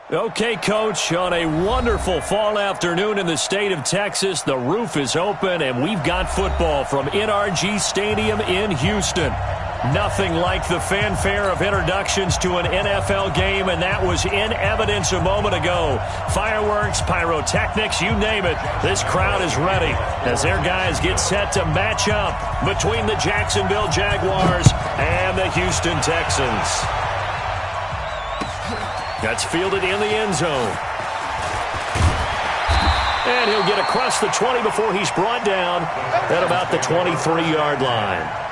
Okay, Coach, on a wonderful fall afternoon in the state of Texas, the roof is open, and we've got football from NRG Stadium in Houston. Nothing like the fanfare of introductions to an NFL game, and that was in evidence a moment ago. Fireworks, pyrotechnics, you name it. This crowd is ready as their guys get set to match up between the Jacksonville Jaguars and the Houston Texans. That's fielded in the end zone. And he'll get across the 20 before he's brought down at about the 23-yard line.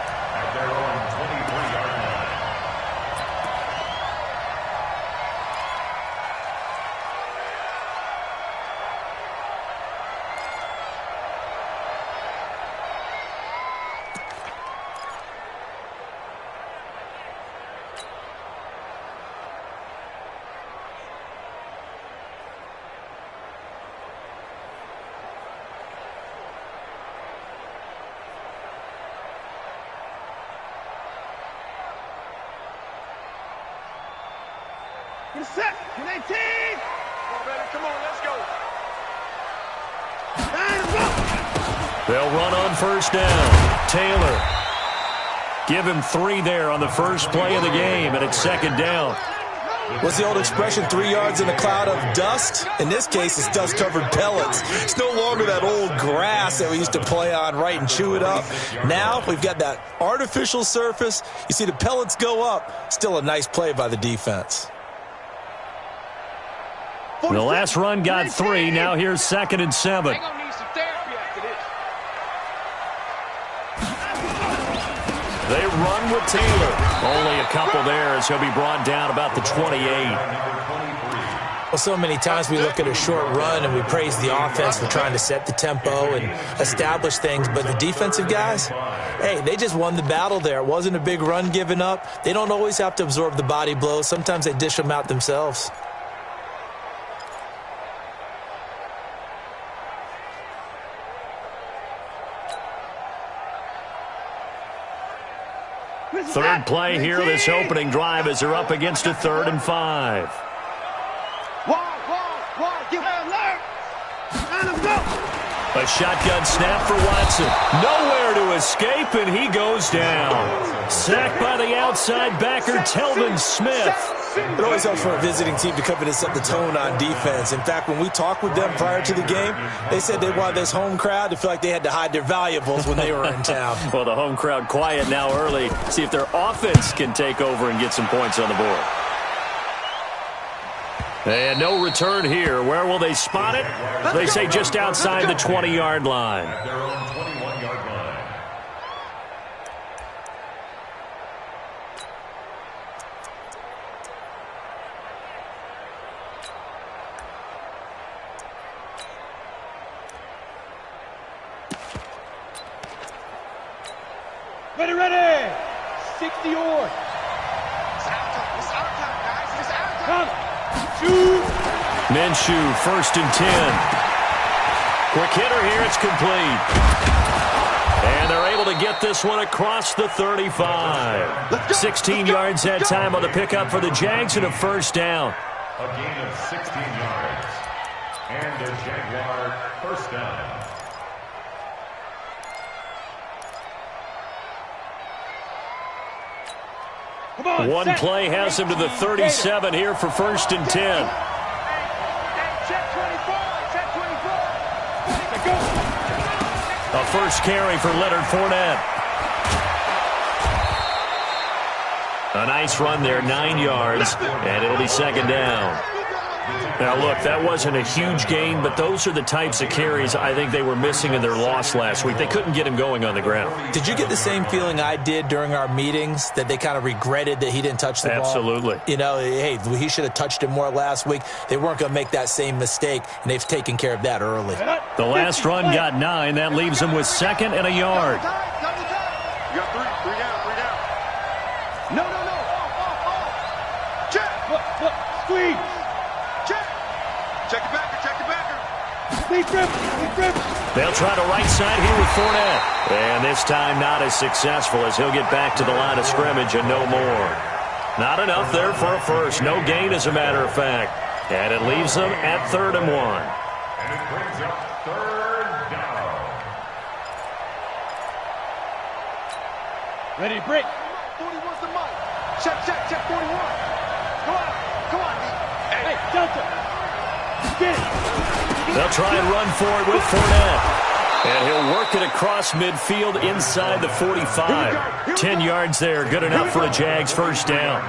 Get set. Get 18. Come on, let's go. They'll run on first down. Taylor. Give him 3 there on the first play of the game, and it's second down. What's the old expression, 3 yards in a cloud of dust? In this case, it's dust-covered pellets. It's no longer that old grass that we used to play on, right, and chew it up. Now we've got that artificial surface. You see the pellets go up. Still a nice play by the defense. The last run got 3. Now here's 2nd and 7. They're going to need some therapy after this. They run with Taylor. Only a couple there as he'll be brought down about the 28. Well, so many times we look at a short run and we praise the offense for trying to set the tempo and establish things. But the defensive guys, hey, they just won the battle there. It wasn't a big run given up. They don't always have to absorb the body blows. Sometimes they dish them out themselves. Third play here, this opening drive, as they're up against a 3rd and 5. A shotgun snap for Watson. Nowhere to escape, and he goes down. Sacked by the outside backer, Telvin Smith. It always helps for a visiting team to come in and set the tone on defense. In fact, when we talked with them prior to the game, they said they wanted this home crowd to feel like they had to hide their valuables when they were in town. Well, the home crowd quiet now early. See if their offense can take over and get some points on the board. And no return here. Where will they spot it? They say just outside the 20-yard line. Their own 21-yard line. Ready. 60 yards. It's our time, guys. It's our time. Shoot. Minshew, 1st and 10. Quick hitter here, it's complete. And they're able to get this one across the 35. 16 yards that time on the pickup for the Jags and a first down. A gain of 16 yards. And a Jaguar first down. One play has him to the 37 here for 1st and 10. A first carry for Leonard Fournette. A nice run there, 9 yards, and it'll be 2nd down. Now, look, that wasn't a huge gain, but those are the types of carries I think they were missing in their loss last week. They couldn't get him going on the ground. Did you get the same feeling I did during our meetings, that they kind of regretted that he didn't touch the ball? Absolutely. You know, hey, he should have touched it more last week. They weren't going to make that same mistake, and they've taken care of that early. The last run got 9. That leaves him with 2nd and a yard. You got 3 down. No. Check. Squeeze. Check it backer. Deep grip. They'll try to right side here with Fournette. And this time not as successful as he'll get back to the line of scrimmage and no more. Not enough there for a first. No gain, as a matter of fact. And it leaves them at 3rd and 1. And it brings up 3rd down. Ready to break. 41's the mic. Check, 41. Come on. Hey, Delta. Get it. They'll try and run for it with Fournette. And he'll work it across midfield inside the 45. 10 yards there, good enough for a Jags first down.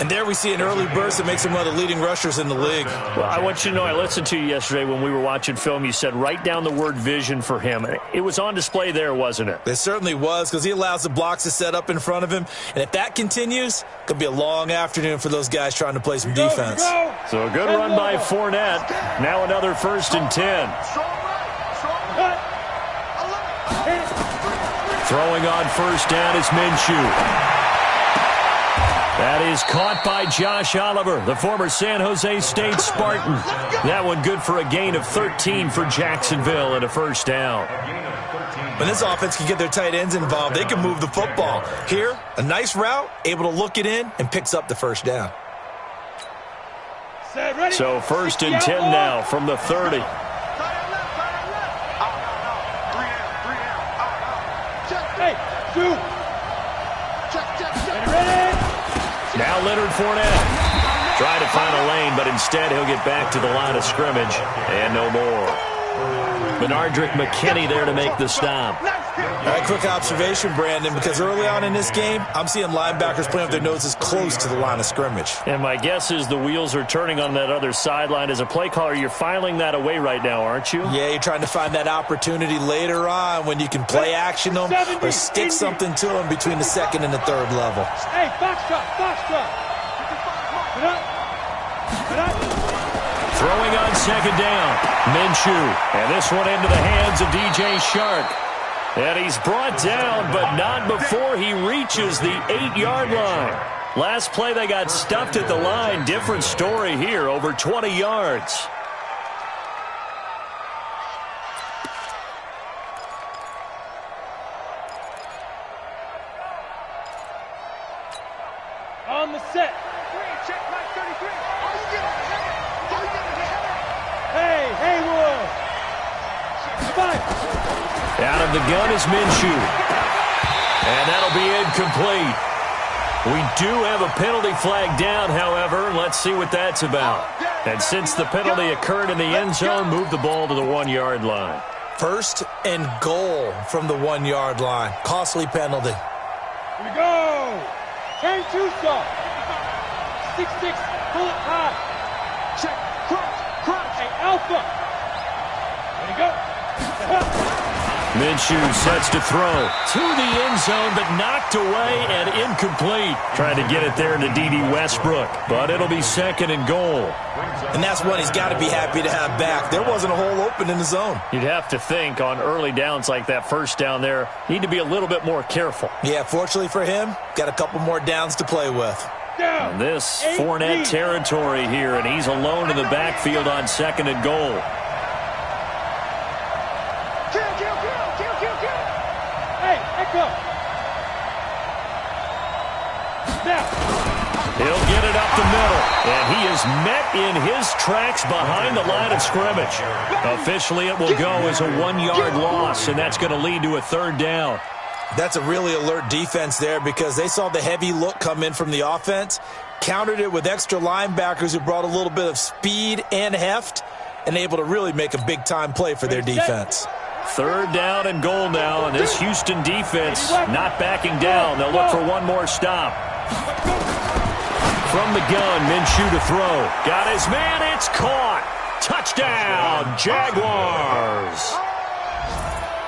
And there we see an early burst that makes him one of the leading rushers in the league. Well, I want you to know, I listened to you yesterday when we were watching film. You said write down the word vision for him. It was on display there, wasn't it? It certainly was, because he allows the blocks to set up in front of him. And if that continues, it could be a long afternoon for those guys trying to play some defense. So a good run by Fournette. Now another 1st and 10. Throwing on first down is Minshew. That is caught by Josh Oliver, the former San Jose State Spartan. That one good for a gain of 13 for Jacksonville and a first down. When this offense can get their tight ends involved, they can move the football. Here, a nice route, able to look it in, and picks up the first down. So 1st and 10 now from the 30. Now Leonard Fournette. Trying to find a lane, but instead he'll get back to the line of scrimmage. And no more. Benardrick McKinney there to make the stop. All right, quick observation, Brandon, because early on in this game, I'm seeing linebackers playing with their noses close to the line of scrimmage. And my guess is the wheels are turning on that other sideline. As a play caller, you're filing that away right now, aren't you? Yeah, you're trying to find that opportunity later on when you can play action them or stick something to them between the 2nd and the 3rd level. Hey, box drop. Get up. Throwing on 2nd down, Minshew. And this one into the hands of DJ Shark. And he's brought down, but not before he reaches the 8-yard line. Last play, they got stuffed at the line. Different story here, over 20 yards. On the set. Check my 33. Hey, Haywood. Out of the gun is Minshew. And that'll be incomplete. We do have a penalty flag down, however. Let's see what that's about. And since the penalty occurred in the end zone, move the ball to the 1-yard line. 1st and goal from the 1-yard line. Costly penalty. Here we go. Turn 2 stop. 6-6. Pull it high. Check. Crunch. Hey, Alpha. Ready to go. Minshew sets to throw to the end zone, but knocked away and incomplete. Trying to get it there to D.D. Westbrook, but it'll be 2nd and goal. And that's one he's got to be happy to have back. There wasn't a hole open in the zone. You'd have to think on early downs like that first down there, need to be a little bit more careful. Yeah, fortunately for him, got a couple more downs to play with. And this Fournette territory here, and he's alone in the backfield on 2nd and goal. Hey, Echo. Now. He'll get it up the middle, and he is met in his tracks behind the line of scrimmage. Officially, it will go as a 1-yard loss, and that's going to lead to a 3rd down. That's a really alert defense there because they saw the heavy look come in from the offense, countered it with extra linebackers who brought a little bit of speed and heft, and able to really make a big-time play for their defense. 3rd down and goal now, and this Houston defense not backing down. They'll look for one more stop. From the gun, Minshew to throw. Got his man, it's caught. Touchdown, Jaguars.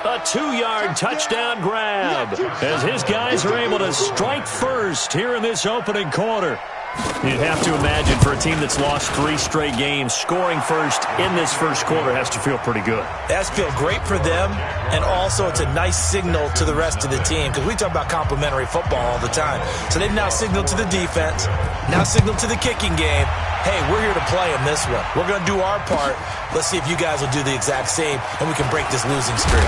A 2-yard touchdown grab as his guys are able to strike first here in this opening quarter. You'd have to imagine for a team that's lost 3 straight games, scoring first in this first quarter has to feel pretty good. It has to feel great for them, and also it's a nice signal to the rest of the team because we talk about complimentary football all the time. So they've now signaled to the defense, now signaled to the kicking game, hey, we're here to play in this one. We're going to do our part. Let's see if you guys will do the exact same, and we can break this losing streak.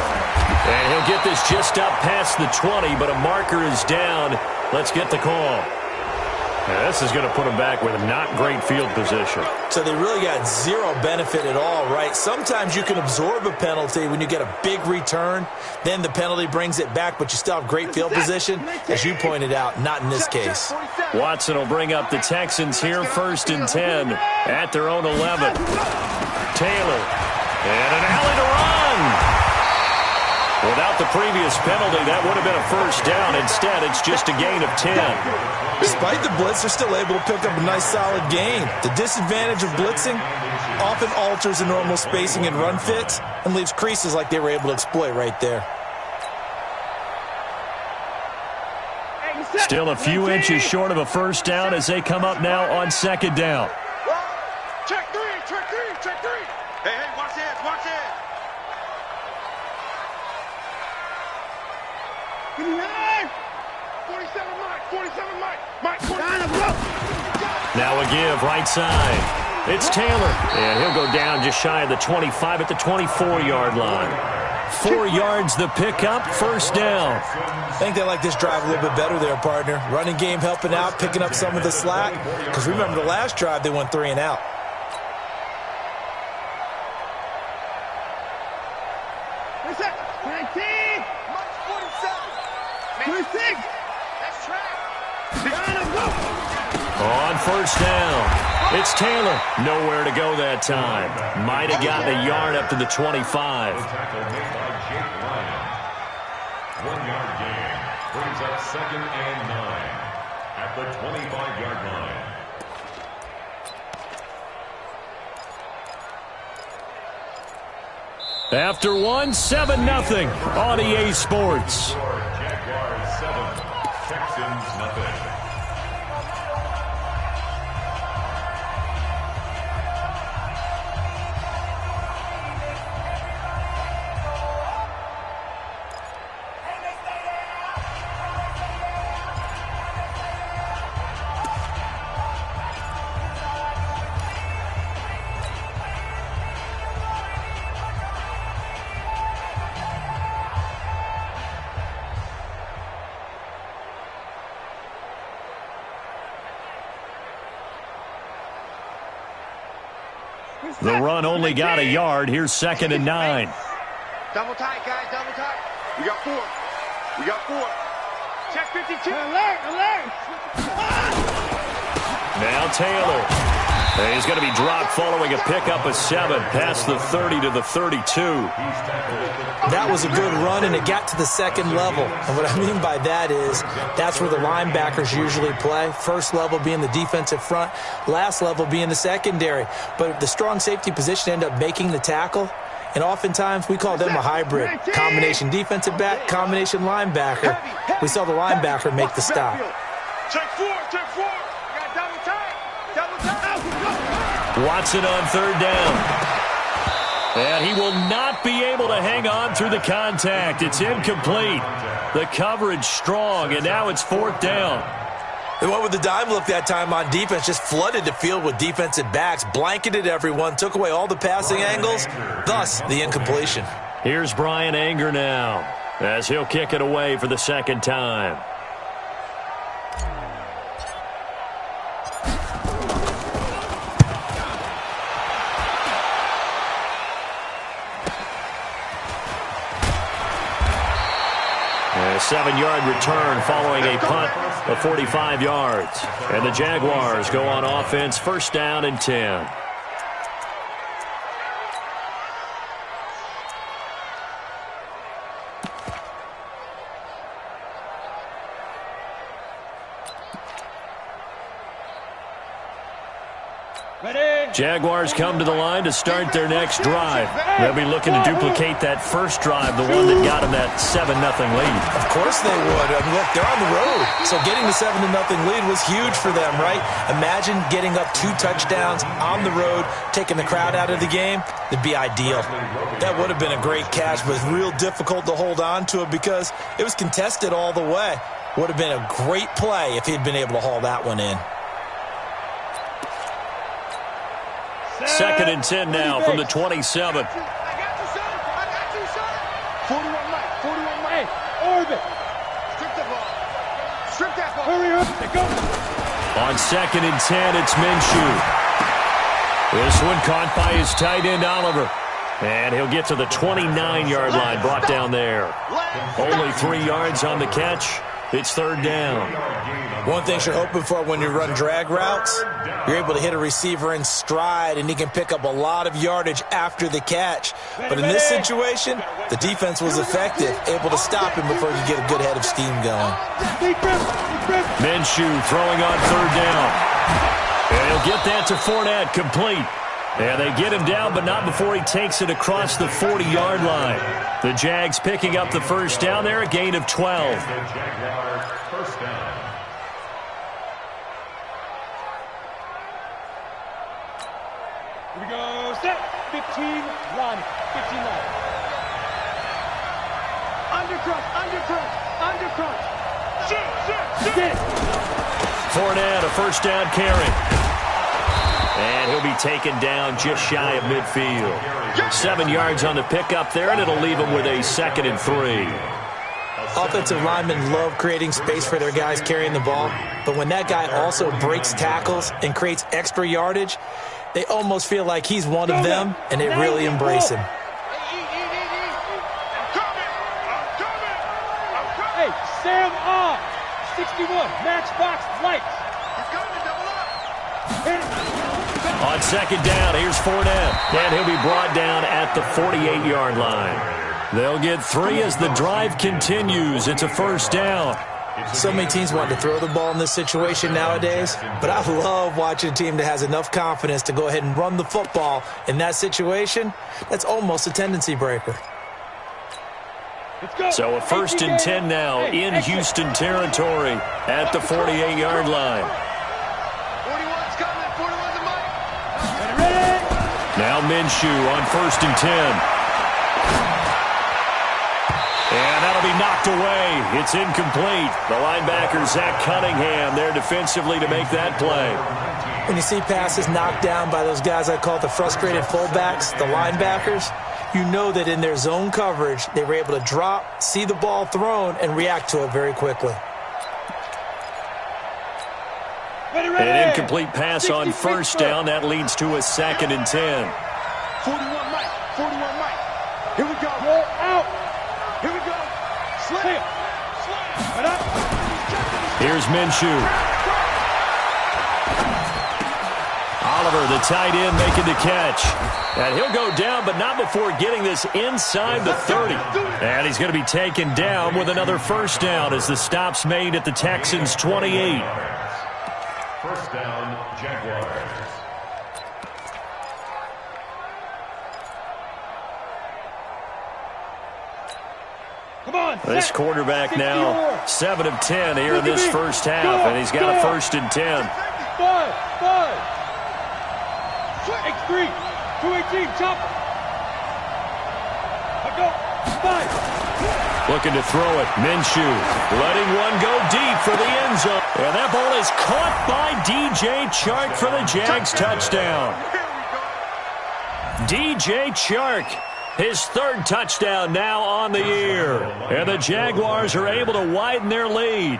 And he'll get this just up past the 20, but a marker is down. Let's get the call. Yeah, this is going to put them back with not great field position. So they really got zero benefit at all, right? Sometimes you can absorb a penalty when you get a big return. Then the penalty brings it back, but you still have great field position. As you pointed out, not in this case. Watson will bring up the Texans here, 1st and 10 at their own 11. Taylor, and an alley to run. Without the previous penalty, that would have been a 1st down. Instead, it's just a gain of 10. Despite the blitz, they're still able to pick up a nice, solid gain. The disadvantage of blitzing often alters the normal spacing and run fits and leaves creases like they were able to exploit right there. Still a few inches short of a 1st down as they come up now on 2nd down. Check three, check three, check three. Hey, watch this, watch this. Give me nine. 47 Mike, 47 Mike. Mike, 47 Now a give, right side. It's Taylor, and he'll go down just shy of the 25 at the 24-yard line. 4 yards the pickup, 1st down. I think they like this drive a little bit better there, partner. Running game helping out, picking up some of the slack. Because remember the last drive, they went 3 and out. On 1st down, it's Taylor. Nowhere to go that time. Might have gotten a yard up to the 25. Tackle made by Jake Ryan. 1-yard gain brings up 2nd and 9 at the 25-yard line. After 1, 7-0 on EA Sports. Jaguars 7, Texans nothing. The run only got a yard. Here's 2nd and 9. Double tight, guys, double tight. We got 4. We got 4. Check 52. Alert, alert. Now Taylor. And he's going to be dropped following a pickup of 7 past the 30 to the 32. That was a good run, and it got to the 2nd level. And what I mean by that is that's where the linebackers usually play. 1st level being the defensive front, last level being the secondary. But the strong safety position ended up making the tackle. And oftentimes we call them a hybrid. Combination defensive back, combination linebacker. We saw the linebacker make the stop. Check 4, check 4. Got double tight. Double tight. Watson on 3rd down. And he will not be able to hang on through the contact. It's incomplete. The coverage strong, and now it's 4th down. They went with the dime look that time on defense, just flooded the field with defensive backs, blanketed everyone, took away all the passing angles, thus the incompletion. Here's Brian Anger now, as he'll kick it away for the 2nd time. A 7-yard return following a punt of 45 yards. And the Jaguars go on offense, 1st down and 10. Jaguars come to the line to start their next drive. They'll be looking to duplicate that first drive, the one that got them that 7-0 lead. Of course they would. I mean, look, they're on the road. So getting the 7-0 lead was huge for them, right? Imagine getting up 2 touchdowns on the road, taking the crowd out of the game. It'd be ideal. That would have been a great catch, but it's real difficult to hold on to it because it was contested all the way. Would have been a great play if he'd been able to haul that one in. 2nd and 10 now from the 27. I got you, son. I got you, son. 41 Mike. 41 Mike. Hey, orbit. Strip the ball. Strip that ball. Hurry up. Go. On 2nd and 10, it's Minshew. This one caught by his tight end, Oliver. And he'll get to the 29-yard line, brought down there. Only 3 yards on the catch. It's 3rd down. One thing you're hoping for when you run drag routes, you're able to hit a receiver in stride, and he can pick up a lot of yardage after the catch. But in this situation, the defense was effective, able to stop him before he could get a good head of steam going. Minshew throwing on 3rd down. And he'll get that to Fournette, complete. And they get him down, but not before he takes it across the 40-yard line. The Jags picking up the 1st down there, a gain of 12. First down. Here we go, set. 15, line. 15, line. Under crunch. Shoot. Fournette, a 1st down carry. And he'll be taken down just shy of midfield. 7 yards on the pickup there, and it'll leave him with a 2nd and 3. Offensive linemen love creating space for their guys carrying the ball, but when that guy also breaks tackles and creates extra yardage, they almost feel like he's one of them, and they really embrace him. Hey, Sam off. 61, matchbox lights. He's going to double up. Hit it. On 2nd down, here's Fournette, and he'll be brought down at the 48-yard line. They'll get 3 as the drive continues. It's a 1st down. So many teams want to throw the ball in this situation nowadays, but I love watching a team that has enough confidence to go ahead and run the football in that situation. That's almost a tendency breaker. So a 1st and 10 now in Houston territory at the 48-yard line. 41's coming. 41's a mic. Now Minshew on 1st and 10. And that'll be knocked away. It's incomplete. The linebacker, Zach Cunningham, there defensively to make that play. When you see passes knocked down by those guys I call the frustrated fullbacks, the linebackers, you know that in their zone coverage, they were able to drop, see the ball thrown, and react to it very quickly. An incomplete pass on 1st down. That leads to a 2nd and 10. 41 Mike. 41 Mike. Here we go. Roll out. Here we go. Slam. Slam. Up. Here's Minshew. Oliver, the tight end, making the catch. And he'll go down, but not before getting this inside the 30. And he's going to be taken down with another 1st down as the stop's made at the Texans' 28. 1st down, Jaguars. Come on. This quarterback now 7 of 10 here in this 1st half, and he's got a 1st and 10. 5. X3. 218. Chopper. I go. 5. Looking to throw it. Minshew letting one go deep for the end zone. And that ball is caught by DJ Chark for the Jags touchdown. DJ Chark, his 3rd touchdown now on the year. And the Jaguars are able to widen their lead.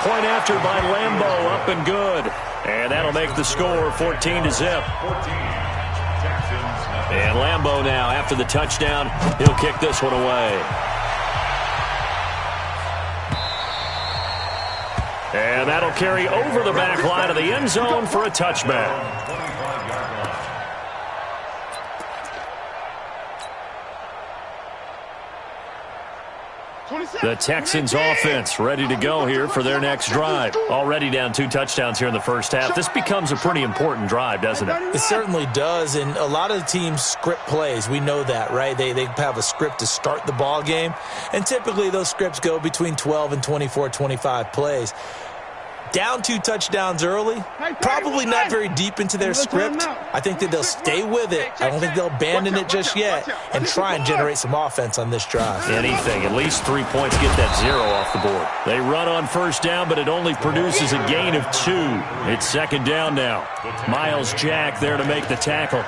Point after by Lambeau, up and good. And that'll make the score 14-0. And Lambeau now, after the touchdown, he'll kick this one away. And that'll carry over the back line of the end zone for a touchback. The Texans offense ready to go here for their next drive. Already down 2 touchdowns here in the 1st half. This becomes a pretty important drive, doesn't it? It certainly does, and a lot of the teams script plays. We know that, right? They have a script to start the ball game, and typically those scripts go between 12 and 24, 25 plays. Down 2 touchdowns early, probably not very deep into their script. I think that they'll stay with it. I don't think they'll abandon it just yet and try and generate some offense on this drive. Anything, at least 3 points, get that 0 off the board. They run on 1st down, but it only produces a gain of 2. It's 2nd down now. Miles Jack there to make the tackle.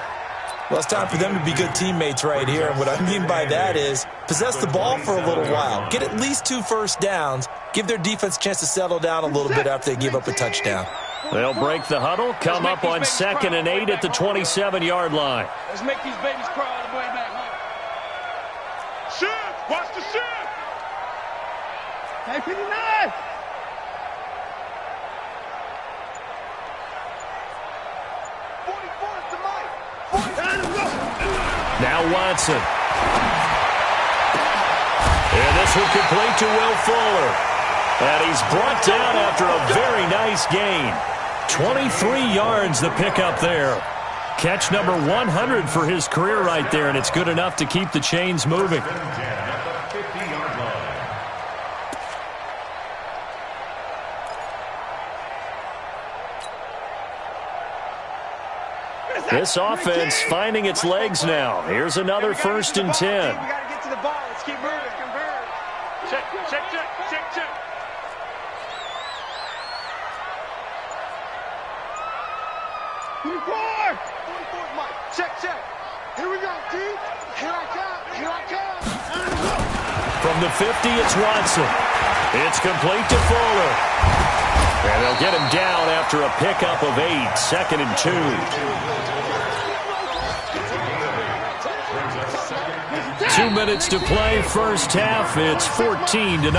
Well, it's time for them to be good teammates right here. And what I mean by that is possess the ball for a little while. Get at least 2 first downs. Give their defense a chance to settle down a little bit after they give up a touchdown. They'll break the huddle, come up on 2nd and 8 at the 27-yard line. Let's make these babies cry all the way back home. Shift! Watch the shift! Hey, 59! Now Watson. And this will complete to Will Fuller. And he's brought down after a very nice gain. 23 yards the pickup there. Catch number 100 for his career right there, and it's good enough to keep the chains moving. This offense finding its legs now. Here's another 1st and 10. We got to get to the ball. Let's keep moving. Check, check, check, check, check. Forward! 44, Mike. Check, check. Here we go, T. Here I come. Here I come. From the 50, it's Watson. It's complete to Fuller. And they'll get him down after a pickup of 8, 2nd and 2. 2 minutes to play, first half. It's 14-0.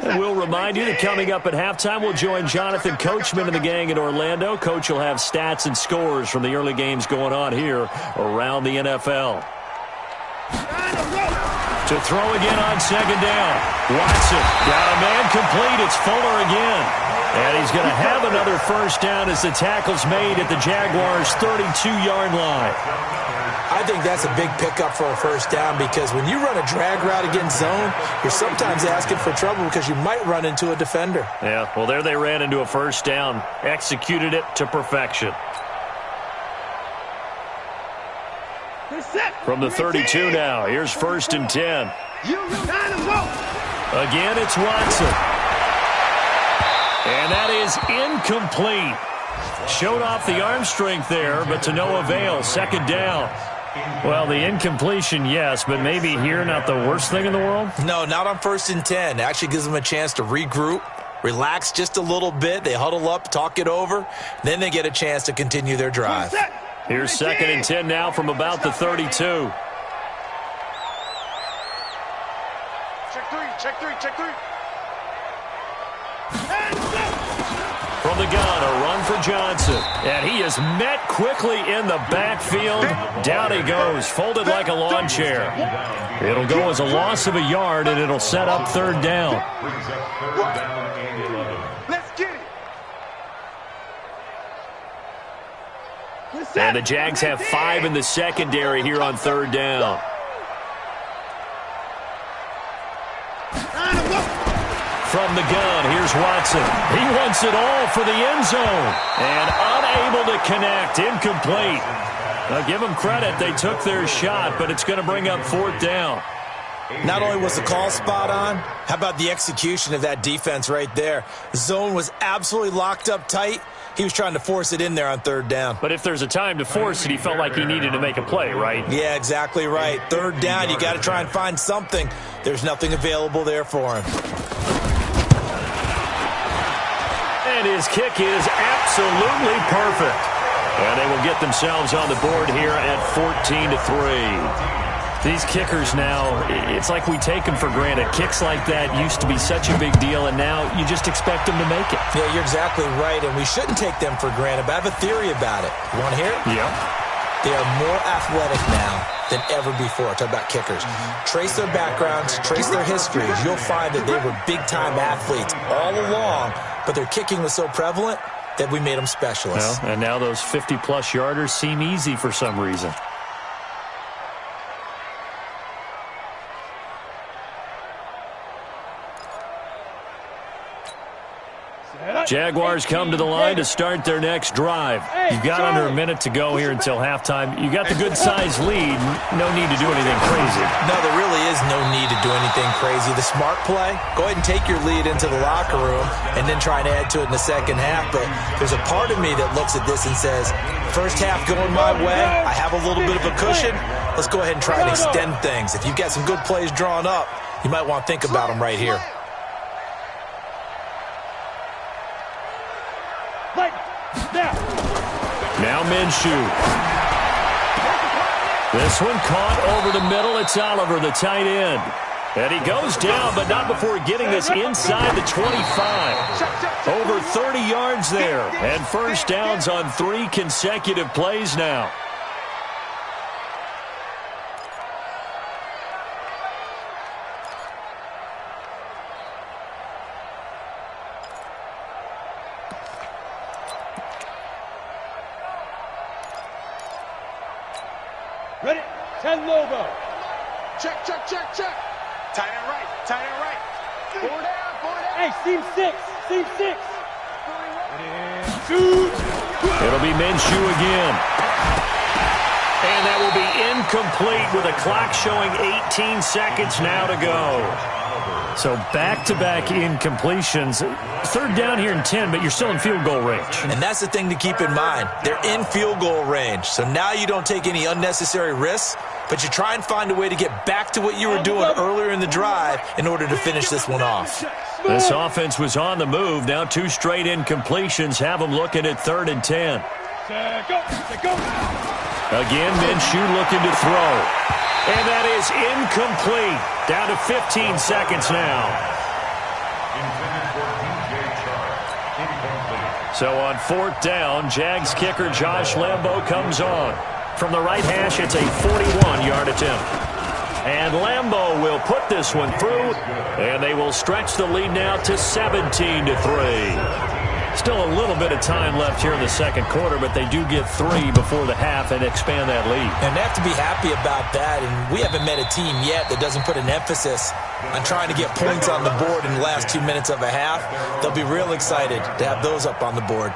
And we'll remind you that coming up at halftime, we'll join Jonathan Coachman and the gang in Orlando. Coach will have stats and scores from the early games going on here around the NFL. To throw again on 2nd down. Watson got a man complete. It's Fuller again. And he's going to have another first down as the tackle's made at the Jaguars' 32-yard line. I think that's a big pickup for a first down because when you run a drag route against zone, you're sometimes asking for trouble because you might run into a defender. Yeah, well, there they ran into a first down, executed it to perfection. From the 32 now, here's 1st and 10. Again, it's Watson. And that is incomplete. Showed off the arm strength there, but to no avail. 2nd down. Well, the incompletion, yes, but maybe here not the worst thing in the world? No, not on 1st and 10. Actually gives them a chance to regroup, relax just a little bit. They huddle up, talk it over. Then they get a chance to continue their drive. Here's 2nd and 10 now from about the 32. Check three. From the gun, a run for Johnson. And he is met quickly in the backfield. Down he goes, folded like a lawn chair. It'll go as a loss of a yard, and it'll set up 3rd down. Let's get it. And the Jags have 5 in the secondary here on 3rd down. from the gun. Here's Watson. He wants it all for the end zone. And unable to connect. Incomplete. Now, give them credit. They took their shot, but it's going to bring up 4th down. Not only was the call spot on, how about the execution of that defense right there? The zone was absolutely locked up tight. He was trying to force it in there on 3rd down. But if there's a time to force it, he felt like he needed to make a play, right? Yeah, exactly right. 3rd down, you got to try and find something. There's nothing available there for him. And his kick is absolutely perfect. And they will get themselves on the board here at 14-3. These kickers now, it's like we take them for granted. Kicks like that used to be such a big deal, and now you just expect them to make it. Yeah, you're exactly right, and we shouldn't take them for granted, but I have a theory about it. You want to hear it? Yeah. They are more athletic now than ever before. Talk about kickers. Trace their backgrounds, trace their histories. You'll find that they were big-time athletes all along, but their kicking was so prevalent that we made them specialists. Well, and now those 50-plus yarders seem easy for some reason. Jaguars come to the line to start their next drive. You've got under a minute to go here until halftime. You got the good-sized lead. No need to do anything crazy. No, there really is no need to do anything crazy. The smart play, go ahead and take your lead into the locker room and then try and add to it in the second half. But there's a part of me that looks at this and says, first half going my way, I have a little bit of a cushion. Let's go ahead and try and extend things. If you've got some good plays drawn up, you might want to think about them right here. Now Minshew. This one caught over the middle. It's Oliver, the tight end. And he goes down, but not before getting this inside the 25. Over 30 yards there. And first downs on 3 consecutive plays now. Ready? 10 Lobo. Check, check, check, check. Tight end right, tight end right. 4 down, 4 down. Hey, seam 6, seam 6. And shoot. It'll be Minshew again. And that will be incomplete with a clock showing 18 seconds now to go. So back-to-back incompletions. 3rd down here in 10, but you're still in field goal range. And that's the thing to keep in mind. They're in field goal range. So now you don't take any unnecessary risks, but you try and find a way to get back to what you were doing earlier in the drive in order to finish this one off. This offense was on the move. Now 2 straight incompletions have them looking at 3rd and 10. Again, Minshew looking to throw. And that is incomplete. Down to 15 seconds now. So on 4th down, Jags kicker Josh Lambo comes on. From the right hash, it's a 41-yard attempt. And Lambo will put this one through, and they will stretch the lead now to 17-3. Still a little bit of time left here in the second quarter, but they do get 3 before the half and expand that lead. And they have to be happy about that, and we haven't met a team yet that doesn't put an emphasis on trying to get points on the board in the last 2 minutes of a half. They'll be real excited to have those up on the board.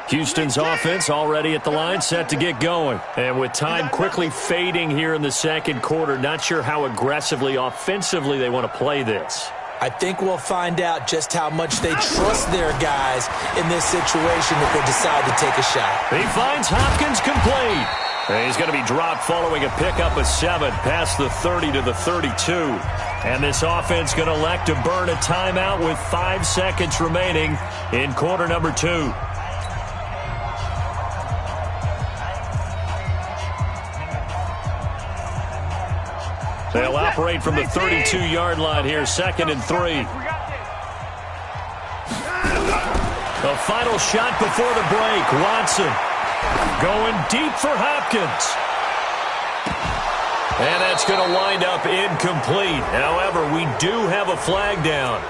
Houston's offense already at the line, set to get going. And with time quickly fading here in the second quarter, not sure how aggressively, offensively they want to play this. I think we'll find out just how much they trust their guys in this situation if they decide to take a shot. He finds Hopkins complete. And he's going to be dropped following a pickup of 7 past the 30 to the 32. And this offense going to elect to burn a timeout with 5 seconds remaining in quarter number 2. They'll operate from the 32-yard line here, 2nd and 3. The final shot before the break. Watson going deep for Hopkins. And that's going to wind up incomplete. However, we do have a flag down.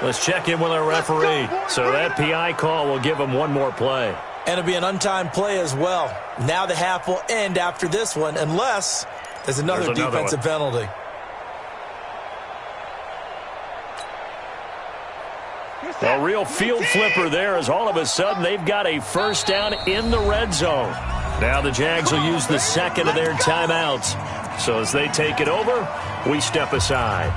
Let's check in with our referee. So that PI call will give him one more play. And it'll be an untimed play as well. Now the half will end after this one, unless there's another defensive penalty. A real field flipper there, as all of a sudden they've got a first down in the red zone. Now the Jags will use the second of their timeouts. So as they take it over, we step aside.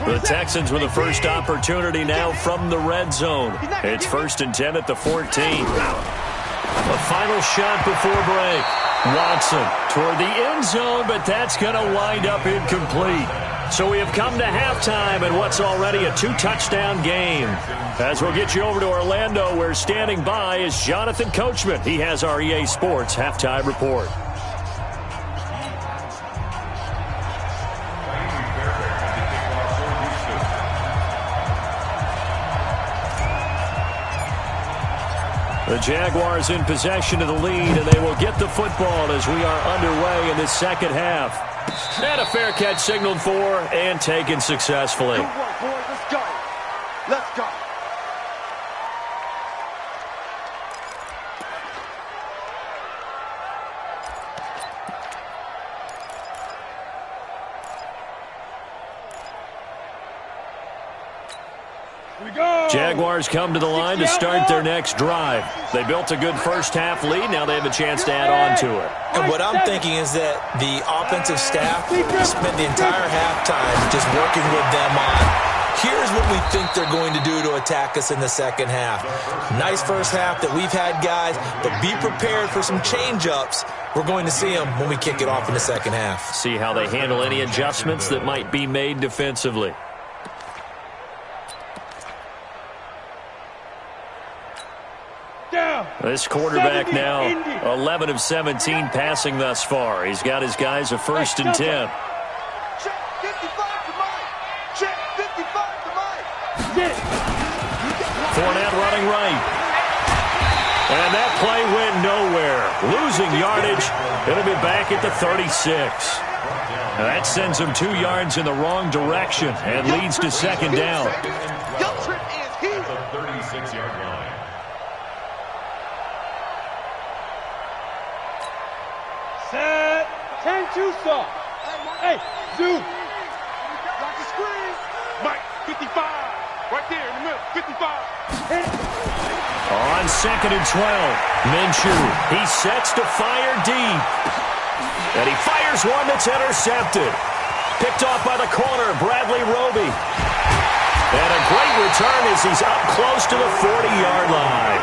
The Texans with the first opportunity now from the red zone. It's 1st and 10 at the 14. A final shot before break. Watson toward the end zone, but that's going to wind up incomplete. So we have come to halftime in what's already a 2-touchdown game. As we'll get you over to Orlando, where standing by is Jonathan Coachman. He has our EA Sports halftime report. The Jaguars in possession of the lead, and they will get the football as we are underway in the second half. And a fair catch signaled for and taken successfully. Good work, boys. Let's go. Let's go. Jaguars come to the line to start their next drive. They built a good first-half lead. Now they have a chance to add on to it. And what I'm thinking is that the offensive staff spent the entire halftime just working with them on, here's what we think they're going to do to attack us in the second half. Nice first half that we've had, guys, but be prepared for some change-ups. We're going to see them when we kick it off in the second half. See how they handle any adjustments that might be made defensively. This quarterback now 11 of 17 passing thus far. He's got his guys a 1st and 10. Check 55 to Mike. Check 55 to Mike. Fournette running right. And that play went nowhere. Losing yardage. It'll be back at the 36. Now that sends him 2 yards in the wrong direction and leads to second down. Your trip is here. The 36-yard line. Set. 10-2 soft. Hey, zoom. Got the screen. Mike, 55. Right there in the middle. 55. Hit it. On 2nd and 12. Minshew. He sets to fire deep. And he fires one that's intercepted. Picked off by the corner, Bradley Roby. And a great return as he's up close to the 40-yard line.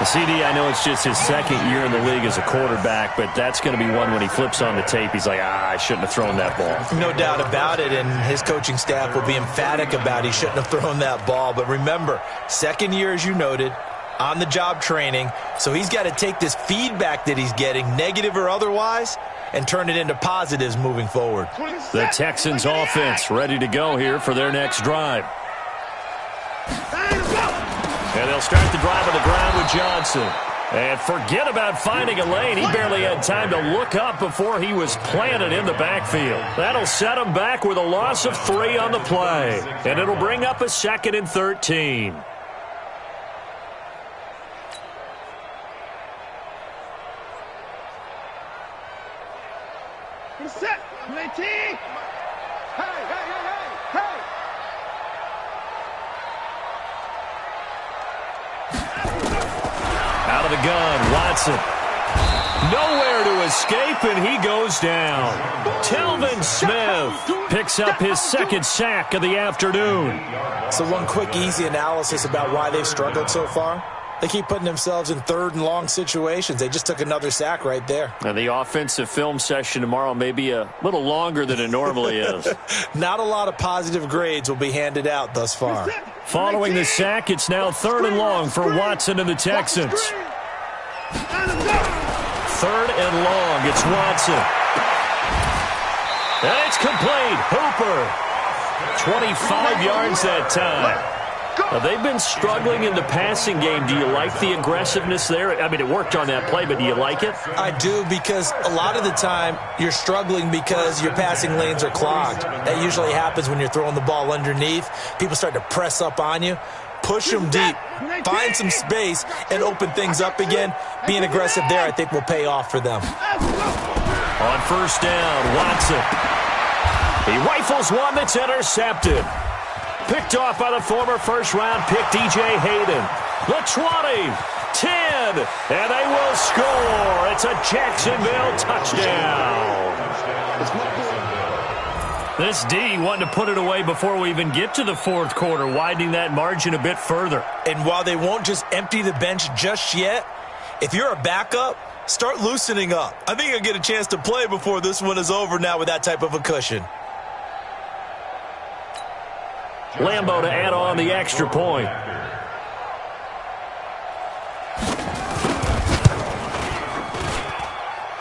CD, I know it's just his second year in the league as a quarterback, but that's going to be one when he flips on the tape. He's like, I shouldn't have thrown that ball. No doubt about it, and his coaching staff will be emphatic about he shouldn't have thrown that ball. But remember, second year, as you noted, on-the-job training, so he's got to take this feedback that he's getting, negative or otherwise, and turn it into positives moving forward. The Texans offense ready to go here for their next drive. And they'll start the drive on the ground with Johnson. And forget about finding a lane. He barely had time to look up before he was planted in the backfield. That'll set him back with a loss of 3 on the play. And it'll bring up a 2nd and 13. Set. 19. Hey. Out of the gun, Watson. Nowhere to escape, and he goes down. Telvin Smith picks up his 2nd sack of the afternoon. So one quick, easy analysis about why they've struggled so far. They keep putting themselves in 3rd and long situations. They just took another sack right there. And the offensive film session tomorrow may be a little longer than it normally is. Not a lot of positive grades will be handed out thus far. Following the sack, it's now 3rd and long for Watson and the Texans. 3rd and long, it's Watson. And it's complete. Hooper. 25 yards that time. They've been struggling in the passing game. Do you like the aggressiveness there? I mean, it worked on that play, but do you like it? I do, because a lot of the time you're struggling because your passing lanes are clogged. That usually happens when you're throwing the ball underneath. People start to press up on you. Push them deep, find some space, and open things up again. Being aggressive there, I think, will pay off for them. On first down, Watson. He rifles one that's intercepted. Picked off by the former first-round pick, DJ Hayden. The 20, 10, and they will score. It's a Jacksonville touchdown. This D wanting to put it away before we even get to the fourth quarter, widening that margin a bit further. And while they won't just empty the bench just yet, if you're a backup, start loosening up. I think you'll get a chance to play before this one is over now with that type of a cushion. Lambo to add on the extra point.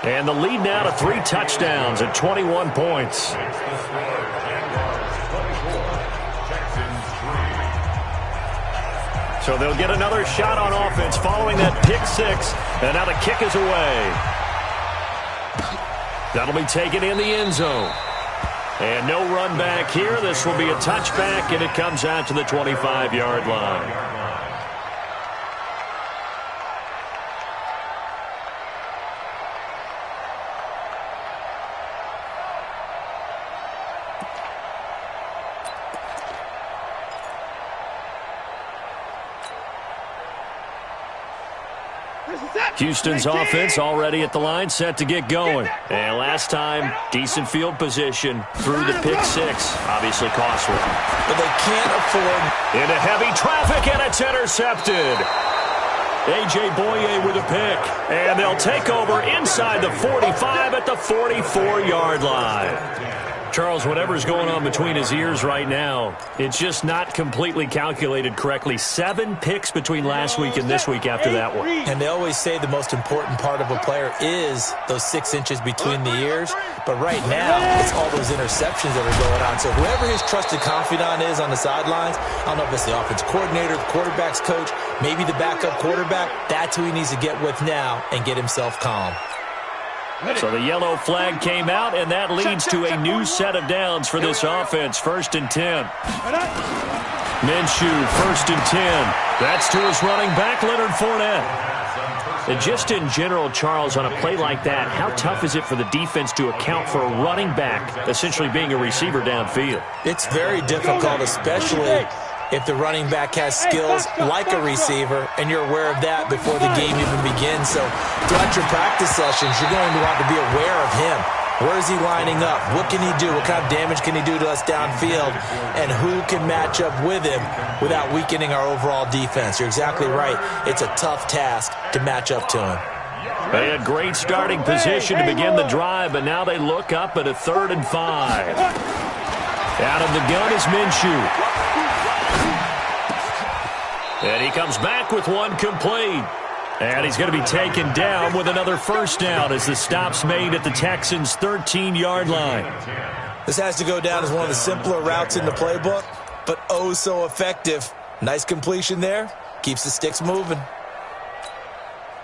And the lead now to 3 touchdowns at 21 points. So they'll get another shot on offense following that pick 6. And now the kick is away. That'll be taken in the end zone. And no run back here. This will be a touchback, and it comes out to the 25-yard line. Houston's offense already at the line, set to get going. And last time, decent field position through the pick 6. Obviously costly. But they can't afford. Into heavy traffic, and it's intercepted. A.J. Boye with a pick. And they'll take over inside the 45 at the 44-yard line. Charles, whatever's going on between his ears right now, it's just not completely calculated correctly. 7 picks between last week and this week after that one. And they always say the most important part of a player is those 6 inches between the ears. But right now, it's all those interceptions that are going on. So whoever his trusted confidant is on the sidelines, I don't know if it's the offense coordinator, the quarterback's coach, maybe the backup quarterback, that's who he needs to get with now and get himself calm. So the yellow flag came out, and that leads to a new set of downs for this offense. 1st and 10. Minshew, 1st and 10. That's to his running back, Leonard Fournette. And just in general, Charles, on a play like that, how tough is it for the defense to account for a running back essentially being a receiver downfield? It's very difficult, especially if the running back has skills like a receiver, and you're aware of that before the game even begins. So throughout your practice sessions, you're going to want to be aware of him. Where is he lining up? What can he do? What kind of damage can he do to us downfield? And who can match up with him without weakening our overall defense? You're exactly right. It's a tough task to match up to him. They had great starting position to begin the drive, but now they look up at a 3rd and 5. Out of the gun is Minshew. And he comes back with one complete. And he's going to be taken down with another first down as the stop's made at the Texans' 13-yard line. This has to go down as one of the simpler routes in the playbook, but oh so effective. Nice completion there. Keeps the sticks moving.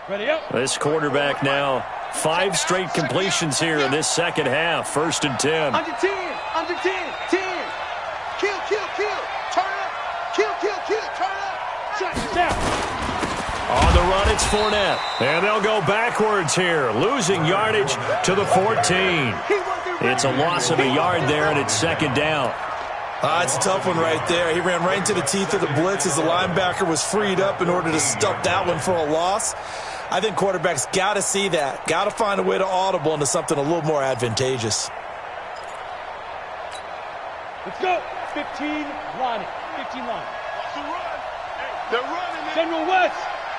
Ready up. This quarterback now, 5 straight completions here in this second half. 1st and 10. Under 10. Under 10. 10. Kill, kill, kill. Turn up. Kill, kill, kill. Turn up. Down. On the run, it's Fournette. And they'll go backwards here, losing yardage to the 14. It's a loss of a yard there, and it's 2nd down. It's a tough one right there. He ran right into the teeth of the blitz as the linebacker was freed up in order to stop that one for a loss. I think quarterbacks got to see that. Got to find a way to audible into something a little more advantageous. Let's go. 15 line. 15 line. Watch the run. They're running. General West.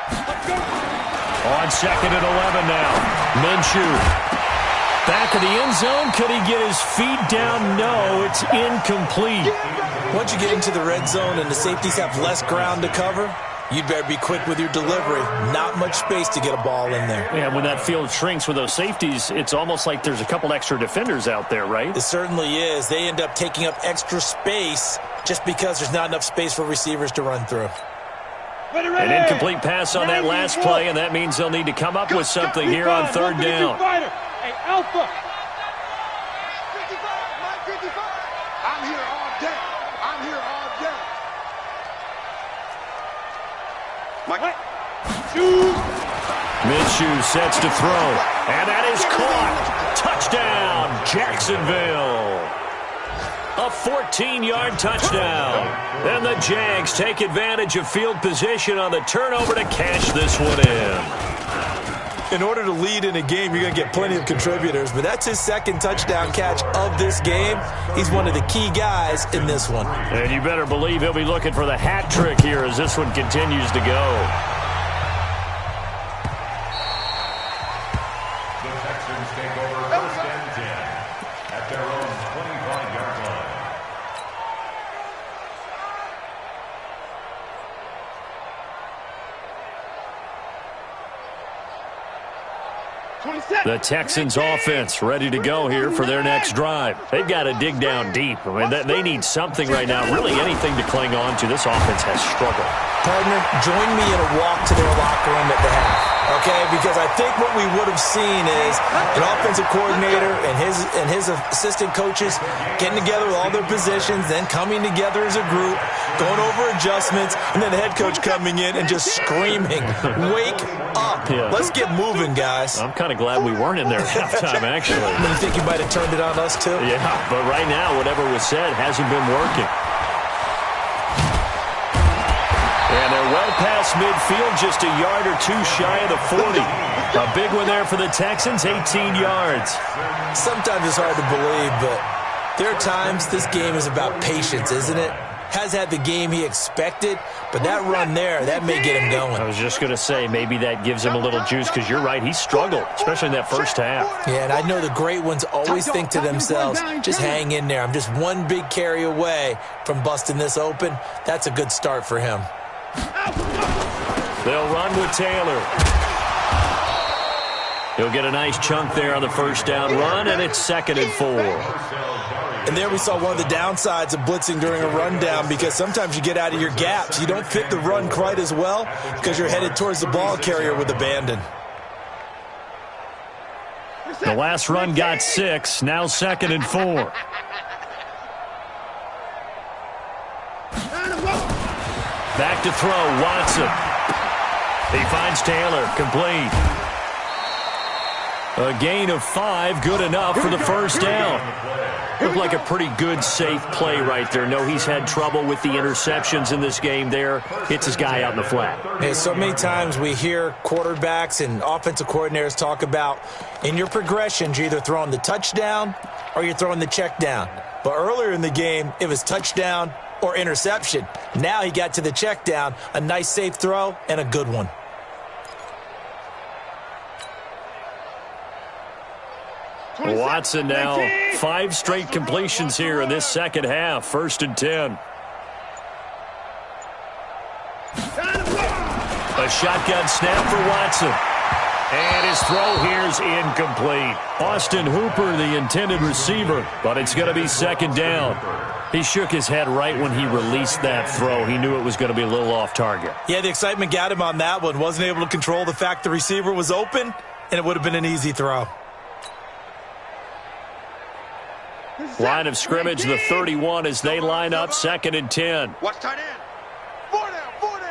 Let's go. On 2nd and 11 now. Minshew. Back of the end zone. Could he get his feet down? No, it's incomplete. Once you get into the red zone and the safeties have less ground to cover, you'd better be quick with your delivery. Not much space to get a ball in there. Yeah, when that field shrinks with those safeties, it's almost like there's a couple extra defenders out there, right? It certainly is. They end up taking up extra space just because there's not enough space for receivers to run through. An incomplete pass on that last play, and that means they'll need to come up with something here on third down. Hey, Alpha. 55. I'm here all day. I'm here all day. Minshew sets to throw, and that is caught. Touchdown, Jacksonville. A 14-yard touchdown. And the Jags take advantage of field position on the turnover to cash this one in. In order to lead in a game, you're going to get plenty of contributors, but that's his second touchdown catch of this game. He's one of the key guys in this one. And you better believe he'll be looking for the hat trick here as this one continues to go. The Texans take over first and 10 at their own 25-yard line. The Texans offense ready to go here for their next drive. They've got to dig down deep. I mean, they need something right now, really anything to cling on to. This offense has struggled. Partner, join me in a walk to their locker room at the half, okay? Because I think what we would have seen is an offensive coordinator and his assistant coaches getting together with all their positions, then coming together as a group, going over adjustments, and then the head coach coming in and just screaming, "Wake up. Yeah. Let's get moving, guys." I'm kind of glad we weren't in there at halftime, actually. You think you might have turned it on us, too? Yeah, but right now, whatever was said hasn't been working. And they're well past midfield, just a yard or two shy of the 40. A big one there for the Texans, 18 yards. Sometimes it's hard to believe, but there are times this game is about patience, isn't it? Has had the game he expected, but that run there, that may get him going. I was just going to say, maybe that gives him a little juice, because you're right, he struggled, especially in that first half. Yeah, and I know the great ones always think to themselves, just hang in there. I'm just one big carry away from busting this open. That's a good start for him. They'll run with Taylor. He'll get a nice chunk there on the first down run, and it's 2nd and 4. And there we saw one of the downsides of blitzing during a rundown, because sometimes you get out of your gaps. You don't fit the run quite as well because you're headed towards the ball carrier with abandon. The last run got 6, now 2nd and 4. Back to throw, Watson. He finds Taylor, complete. A gain of 5, good enough for the first down. Looked like a pretty good, safe play right there. No, he's had trouble with the interceptions in this game there. Hits his guy out in the flat. Yeah, so many times we hear quarterbacks and offensive coordinators talk about, in your progressions, you're either throwing the touchdown or you're throwing the check down. But earlier in the game, it was touchdown or interception. Now he got to the check down, a nice safe throw, and a good one. Watson now, 5 straight completions here in this second half. 1st and 10. A shotgun snap for Watson. And his throw here's incomplete. Austin Hooper, the intended receiver, but it's going to be 2nd down. He shook his head right when he released that throw. He knew it was going to be a little off target. Yeah, the excitement got him on that one. Wasn't able to control the fact the receiver was open, and it would have been an easy throw. Line of scrimmage, the 31 as they line up, 2nd and 10. Watch tight end. 4 down, 4 down.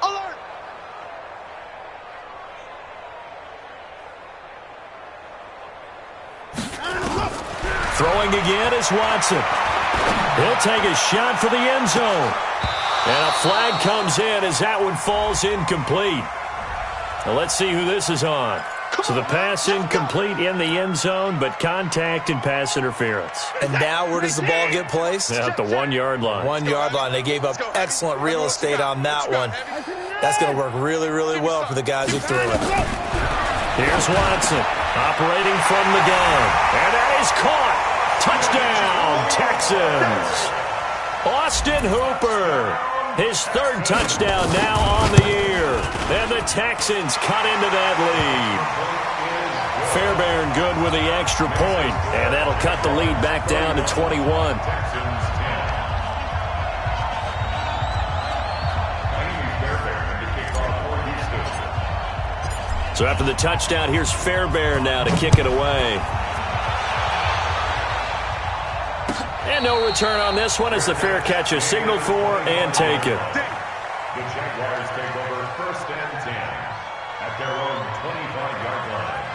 Alert. Throwing again is Watson. He'll take a shot for the end zone. And a flag comes in as that one falls incomplete. Now let's see who this is on. So the pass incomplete in the end zone, but contact and pass interference. And now where does the ball get placed? At the 1-yard line. 1-yard line. They gave up excellent real estate on that one. That's going to work really, really well for the guys who threw it. Here's Watson operating from the gun. And that is caught. Touchdown, Texans. Austin Hooper. His third touchdown now on the year. And the Texans cut into that lead. Fairbairn good with the extra point, and that'll cut the lead back down to 21. So after the touchdown, here's Fairbairn now to kick it away. And no return on this one as the fair catch is signaled for and taken. The Jaguars take over 1st and 10 at their own 25-yard line.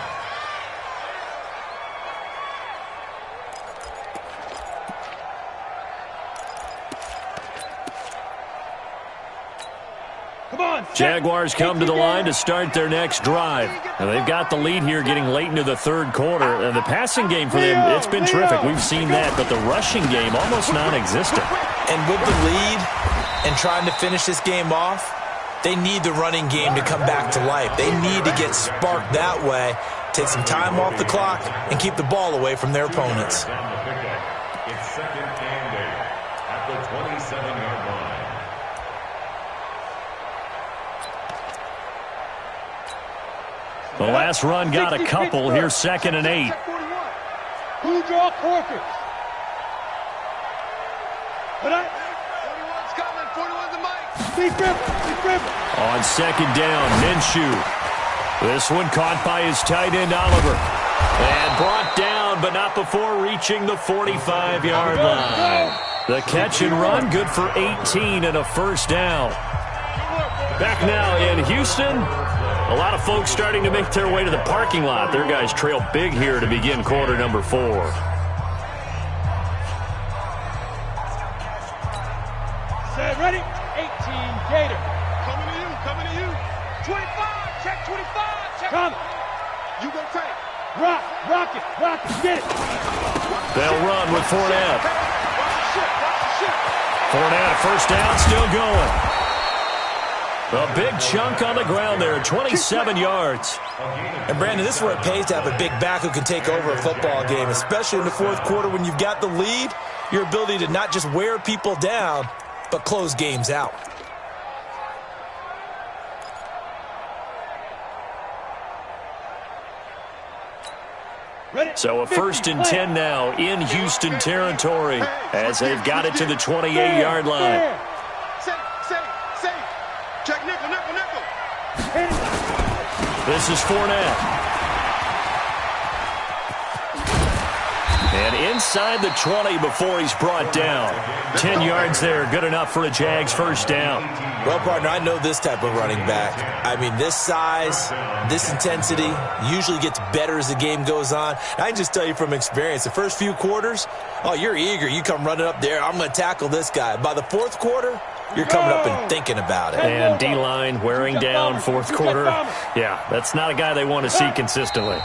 Come on, Jaguars come to the line to start their next drive. And they've got the lead here getting late into the third quarter. And the passing game for them, it's been terrific. We've seen that, but the rushing game almost non-existent. And with the lead and trying to finish this game off, they need the running game to come back to life. They need to get sparked that way, take some time off the clock, and keep the ball away from their opponents. It's 2nd and 8 at the 27-yard line. The last run got a couple. Here's 2nd and 8. Who draw corkers? But 41's coming. 41's the mic. Big river. On 2nd down, Minshew. This one caught by his tight end, Oliver. And brought down, but not before reaching the 45-yard line. The catch and run, good for 18 and a first down. Back now in Houston. A lot of folks starting to make their way to the parking lot. Their guys trail big here to begin quarter number 4. Set, ready? 18, Gator. Coming to you. 25, check 25, check. Come. You gonna take. Rock it, get it. They'll run with Fournette. Fournette, first down, still going. A big chunk on the ground there, 27 yards. And, Brandon, this is where it pays to have a big back who can take over a football game, especially in the fourth quarter when you've got the lead, your ability to not just wear people down, but close games out. So a 1st and 10 now in Houston territory as they've got it to the 28-yard line. Check nickel. This is Fournette. And inside the 20 before he's brought down. 10 yards there, good enough for a Jags first down. Well, partner, I know this type of running back. I mean, this size, this intensity usually gets better as the game goes on. I can just tell you from experience, the first few quarters, oh, you're eager. You come running up there, I'm going to tackle this guy. By the fourth quarter, you're coming up and thinking about it. And D-line wearing down fourth quarter. Yeah, that's not a guy they want to see consistently.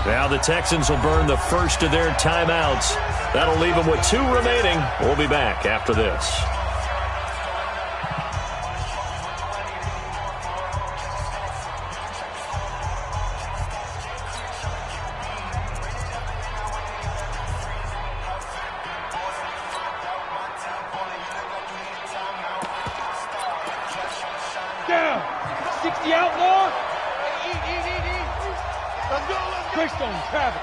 Now the Texans will burn the first of their timeouts. That'll leave them with 2 remaining. We'll be back after this. Down. 60 outlaw. Let's go. Greystone Travis.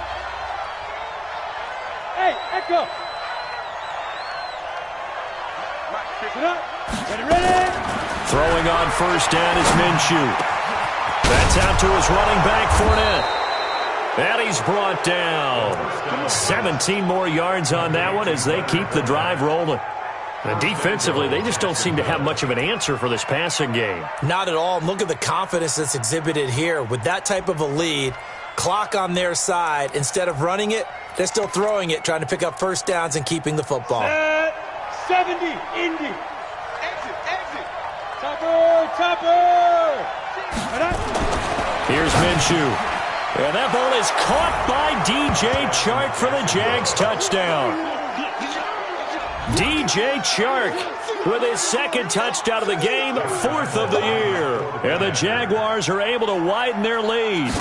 Hey, Echo. Sit up. Ready. Throwing on first down is Minshew. That's out to his running back, Fournette. And he's brought down. 17 more yards on that one as they keep the drive rolling. Defensively, they just don't seem to have much of an answer for this passing game. Not at all. Look at the confidence that's exhibited here. With that type of a lead, clock on their side, instead of running it, they're still throwing it, trying to pick up first downs and keeping the football. 70, Indy. Exit. Topper. Here's Minshew. And that ball is caught by DJ Chark for the Jags touchdown. DJ Chark with his second touchdown of the game, 4th of the year. And the Jaguars are able to widen their lead.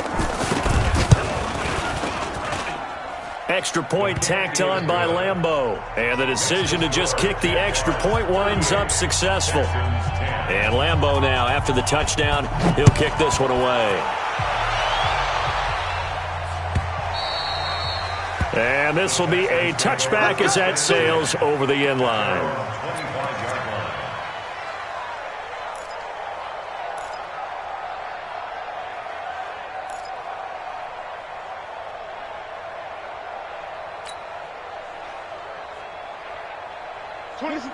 Extra point tacked on by Lambeau. And the decision to just kick the extra point winds up successful. And Lambeau now, after the touchdown, he'll kick this one away. And this will be a touchback as that sails over the end line.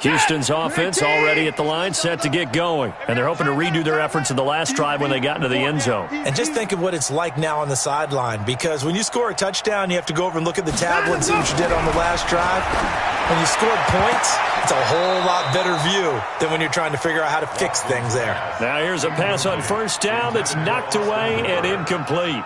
Houston's offense already at the line, set to get going. And they're hoping to redo their efforts in the last drive when they got into the end zone. And just think of what it's like now on the sideline, because when you score a touchdown, you have to go over and look at the tablet and see what you did on the last drive. When you scored points, it's a whole lot better view than when you're trying to figure out how to fix things there. Now here's a pass on first down that's knocked away and incomplete.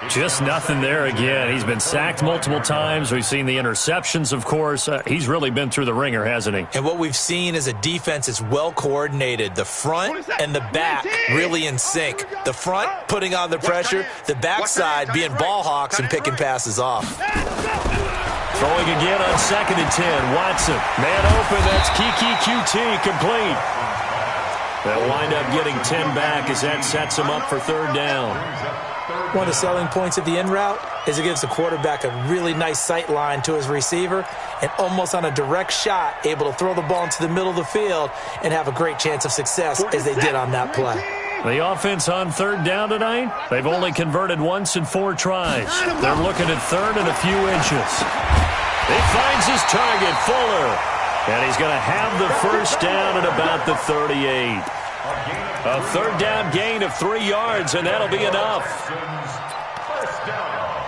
Just nothing there again. He's been sacked multiple times. We've seen the interceptions, of course. He's really been through the ringer, hasn't he? And what we've seen is a defense that's well coordinated. The front and the back really in sync. The front putting on the pressure, the backside being ball hawks and picking passes off. Throwing again on 2nd and 10. Watson, man open. That's Kiki QT, complete. They'll wind up getting 10 back as that sets him up for 3rd down. One of the selling points of the in route is it gives the quarterback a really nice sight line to his receiver and almost on a direct shot able to throw the ball into the middle of the field and have a great chance of success as they did on that play. The offense on 3rd down tonight, they've only converted once in 4 tries. They're looking at 3rd and a few inches. He finds his target, Fuller, and he's going to have the first down at about the 38. A 3rd down gain of 3 yards, and that'll be enough. First down.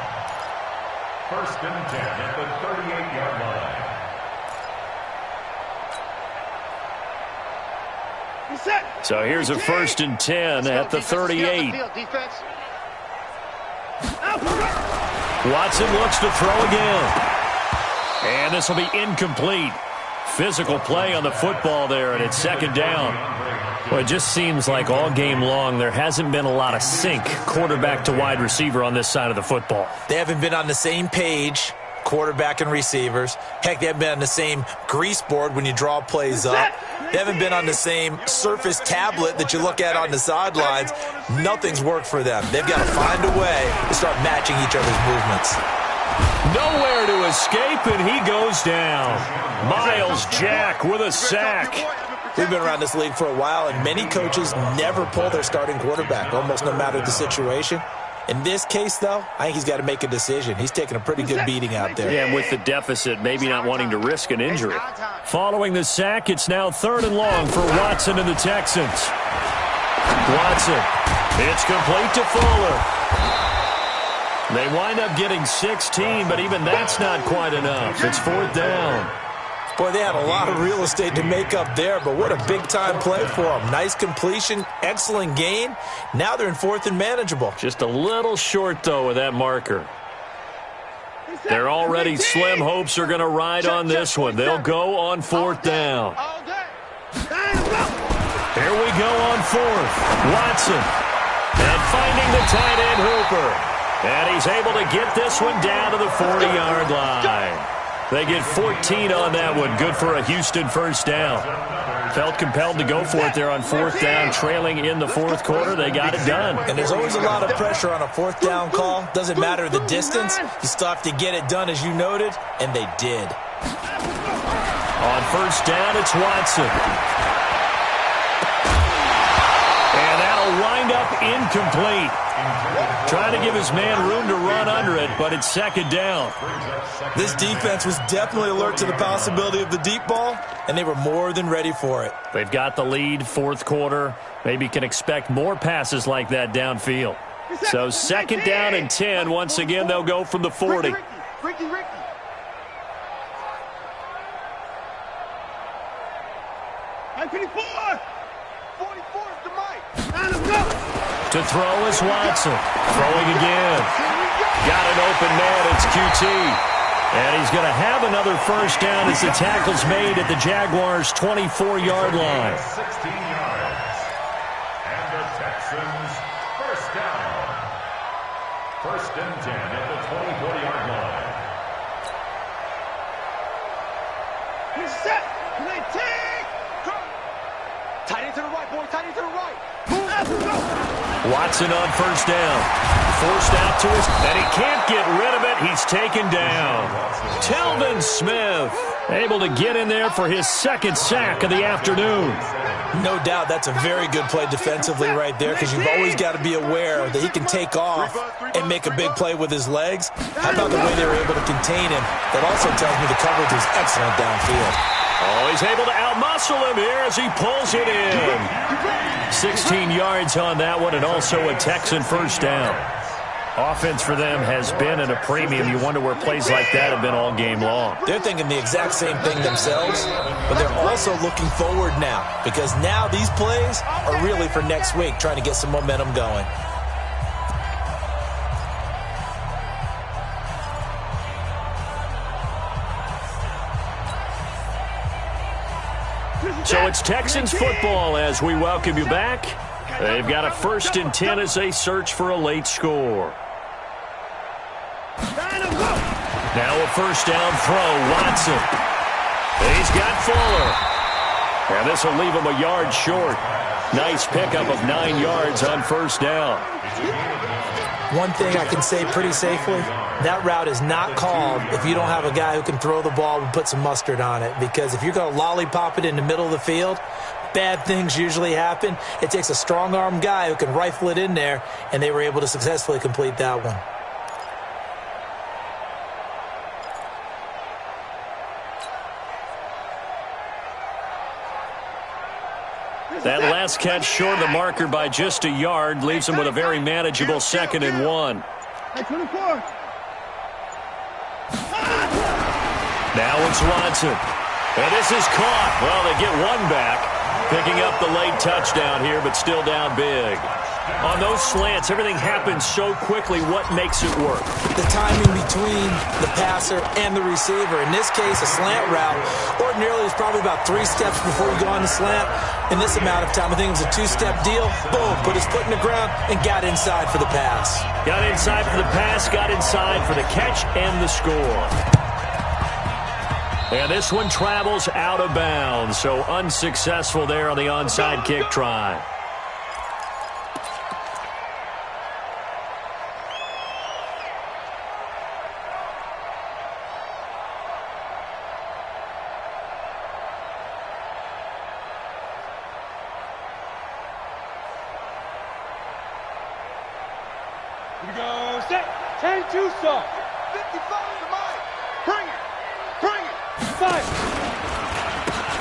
1st and 10 at the 38-yard line. So here's a 1st and 10 at the 38. Watson looks to throw again. And this will be incomplete. Physical play on the football there, and it's 2nd down. Well, it just seems like all game long there hasn't been a lot of sync quarterback to wide receiver on this side of the football. They haven't been on the same page, quarterback and receivers. Heck, they haven't been on the same grease board when you draw plays up. They haven't been on the same surface tablet that you look at on the sidelines. Nothing's worked for them. They've got to find a way to start matching each other's movements. Nowhere to escape, and he goes down. Miles Jack with a sack. We've been around this league for a while, and many coaches never pull their starting quarterback, almost no matter the situation. In this case, though, I think he's got to make a decision. He's taking a pretty good beating out there. Yeah, and with the deficit, maybe not wanting to risk an injury. Following the sack, it's now 3rd and long for Watson and the Texans. Watson, it's complete to Fuller. They wind up getting 16, but even that's not quite enough. It's 4th down. Boy, they had a lot of real estate to make up there, but what a big-time play for them. Nice completion, excellent gain. Now they're in 4th and manageable. Just a little short, though, with that marker. Their already slim hopes are going to ride on this one. They'll go on 4th down. Here we go on 4th. Watson. And finding the tight end Hooper. And he's able to get this one down to the 40-yard line. They get 14 on that one. Good for a Houston first down. Felt compelled to go for it there on 4th down, trailing in the 4th quarter. They got it done. And there's always a lot of pressure on a 4th down call. Doesn't matter the distance. You still have to get it done, as you noted, and they did. On 1st down, it's Watson. And that'll wind up incomplete. Trying to give his man room to run under it, but it's 2nd down. This defense was definitely alert to the possibility of the deep ball, and they were more than ready for it. They've got the lead, 4th quarter. Maybe can expect more passes like that downfield. So 2nd down and 10. Once again, they'll go from the 40. Ricky. I'm 54. 44 is the mic. Now let's go. To throw is Watson. Throwing again. Got an open man. It's QT. And he's going to have another first down as the tackle's made at the Jaguars' 24-yard line. 16 yards. And the Texans first down. 1st and 10 at the 24-yard line. Tight to the right, boy. Tight to the right. Watson on first down. Forced out to his, and he can't get rid of it. He's taken down. Telvin Smith able to get in there for his second sack of the afternoon. No doubt that's a very good play defensively right there, because you've always got to be aware that he can take off and make a big play with his legs. How about the way they were able to contain him? That also tells me the coverage was excellent downfield. Oh, he's able to outmuscle him here as he pulls it in. 16 yards on that one, and also a Texan first down. Offense for them has been at a premium. You wonder where plays like that have been all game long. They're thinking the exact same thing themselves, but they're also looking forward now, because now these plays are really for next week, trying to get some momentum going. So it's Texans football as we welcome you back. They've got a 1st and 10 as they search for a late score. Now a first down throw, Watson. He's got Fuller. And this will leave him a yard short. Nice pickup of 9 yards on first down. One thing I can say pretty safely, that route is not called if you don't have a guy who can throw the ball and put some mustard on it. Because if you're going to lollipop it in the middle of the field, bad things usually happen. It takes a strong-arm guy who can rifle it in there, and they were able to successfully complete that one. That last catch short of the marker by just a yard leaves him with a very manageable 2nd and 1. Hey, 24. Now it's Watson. And this is caught. Well, they get one back. Picking up the late touchdown here, but still down big. On those slants, everything happens so quickly. What makes it work? The timing between the passer and the receiver. In this case, a slant route ordinarily is probably about 3 steps before you go on the slant. In this amount of time, I think it was a 2-step deal. Boom, put his foot in the ground and got inside for the pass. Got inside for the pass, got inside for the catch and the score. And this one travels out of bounds, so unsuccessful there on the onside kick try. Here we go. Set. 10-2 stop. 55 to mine. Bring it. Bring it. 5.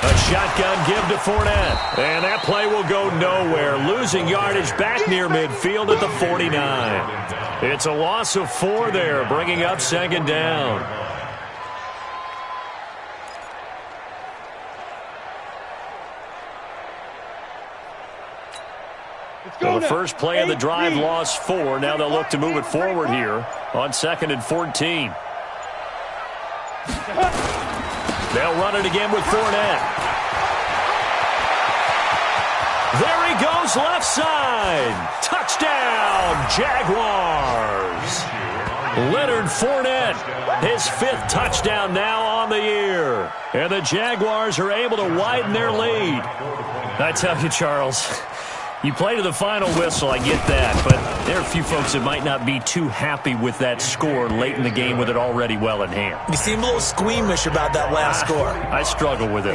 A shotgun give to Fournette. And that play will go nowhere. Losing yardage back near midfield at the 49. It's a loss of 4 there, bringing up 2nd down. Well, the first play of the drive lost 4. Now they'll look to move it forward here on 2nd and 14. They'll run it again with Fournette. There he goes left side. Touchdown, Jaguars. Leonard Fournette, his 5th touchdown now on the year. And the Jaguars are able to widen their lead. I tell you, Charles, you play to the final whistle, I get that, but there are a few folks that might not be too happy with that score late in the game with it already well in hand. You seem a little squeamish about that last score. I struggle with it.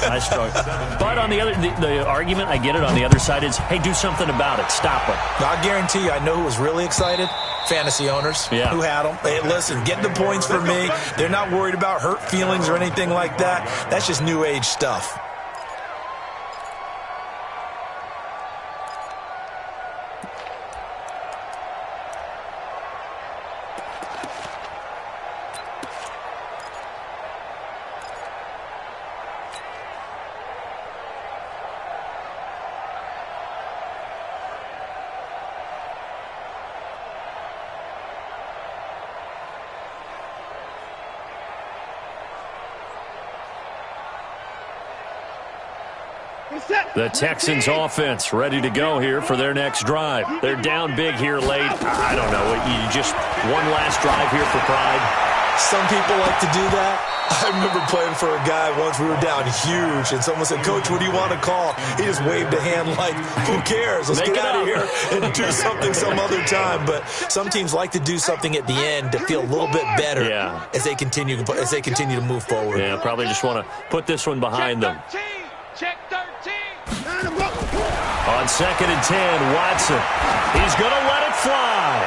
I struggle. But on the other, the argument, I get it, on the other side is, hey, do something about it. Stop it. I guarantee you, I know who was really excited. Fantasy owners who had them. Hey, listen, get the points for me. They're not worried about hurt feelings or anything like that. That's just new age stuff. The Texans offense ready to go here for their next drive. They're down big here late. I don't know. You just one last drive here for pride. Some people like to do that. I remember playing for a guy once. We were down huge, and someone said, "Coach, what do you want to call?" He just waved a hand like, "Who cares? Let's get out of here and do something some other time." But some teams like to do something at the end to feel a little bit better as they continue to move forward. Yeah, probably just want to put this one behind them. Check 13. On 2nd and 10, Watson. He's going to let it fly.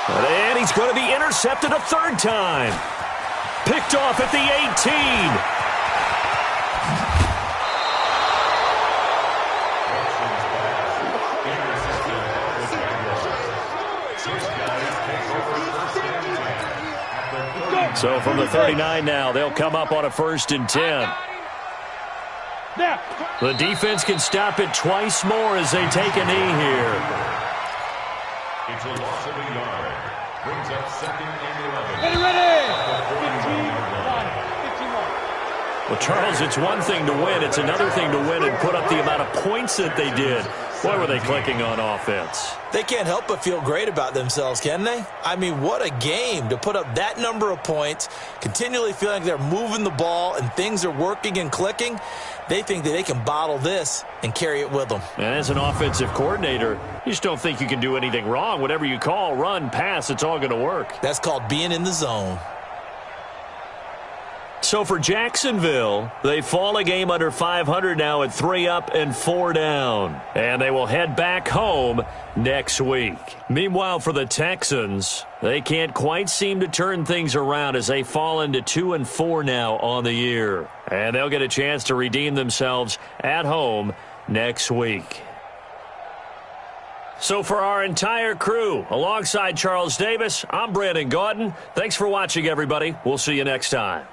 And he's going to be intercepted a third time. Picked off at the 18. So from the 39 now, they'll come up on a 1st and 10. The defense can stop it twice more as they take a knee here. It's a loss of a yard. Brings up 2nd and 11. Ready. 15-1. Well, Charles, it's one thing to win. It's another thing to win and put up the amount of points that they did. Boy, were they clicking on offense. They can't help but feel great about themselves, can they? I mean, what a game to put up that number of points, continually feeling like they're moving the ball and things are working and clicking. They think that they can bottle this and carry it with them. And as an offensive coordinator, you just don't think you can do anything wrong. Whatever you call, run, pass, it's all going to work. That's called being in the zone. So for Jacksonville, they fall a game under 500 now at 3 up and 4 down. And they will head back home next week. Meanwhile, for the Texans, they can't quite seem to turn things around as they fall into 2 and 4 now on the year. And they'll get a chance to redeem themselves at home next week. So for our entire crew, alongside Charles Davis, I'm Brandon Gaudin. Thanks for watching, everybody. We'll see you next time.